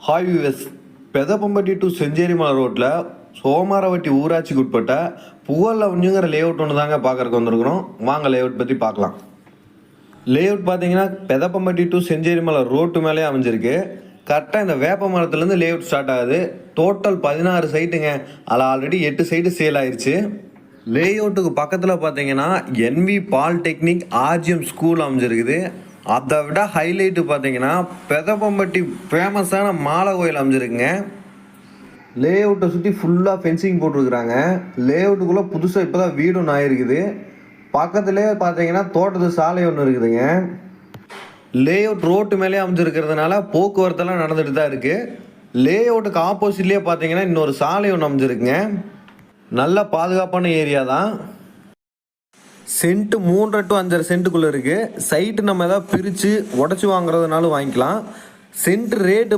Hi US Pethappampatti to Chencherimalai ரோட்டில் சோமாரவட்டி ஊராட்சிக்கு உட்பட்ட புகழ் அவென்யூங்கிற லேஅவுட் ஒன்று தாங்க பார்க்கறக்கு வந்திருக்கிறோம். வாங்க லேஅவுட் பற்றி பார்க்கலாம். லேஅவுட் பார்த்தீங்கன்னா பெதப்பம்பட்டி டு செஞ்சேரிமலை ரோட்டு மேலே அமைஞ்சிருக்கு. கரெக்டாக இந்த வேப்ப மரத்துலேருந்து லேஅவுட் ஸ்டார்ட் ஆகுது. டோட்டல் 16 சைட்டுங்க. அதில் ஆல்ரெடி 8 சைட்டு சேல் ஆயிடுச்சு. லேஅவுட்டுக்கு பக்கத்தில் பார்த்தீங்கன்னா என்வி பாலிடெக்னிக் ஆர்ஜிஎம் ஸ்கூல் அமைஞ்சிருக்குது. அதை விட ஹைலைட்டு பார்த்தீங்கன்னா பெதப்பம்பட்டி ஃபேமஸான மாலை கோயில் அமைஞ்சிருக்குங்க. லேஅவுட்டை சுற்றி ஃபுல்லாக ஃபென்சிங் போட்டிருக்குறாங்க. லேஅவுட்டுக்குள்ளே புதுசாக இப்போ தான் வீடு ஒன்று ஆகிருக்குது. பக்கத்துலேயே பார்த்தீங்கன்னா தோட்டத்து சாலை ஒன்று இருக்குதுங்க. லேஅவுட் ரோட்டு மேலே அமைஞ்சிருக்கிறதுனால போக்குவரத்தெல்லாம் நடந்துட்டு தான் இருக்குது. லேஅவுட்டுக்கு ஆப்போசிட்லேயே பார்த்தீங்கன்னா இன்னொரு சாலை ஒன்று அமைஞ்சிருக்குங்க. நல்ல பாதுகாப்பான ஏரியா தான். சென்ட்டு 3 to 5 சென்ட்டுக்குள்ளே இருக்குது. சைட்டு நம்ம எதாவது பிரித்து உடச்சி வாங்குறதுனாலும் வாங்கிக்கலாம். Send rate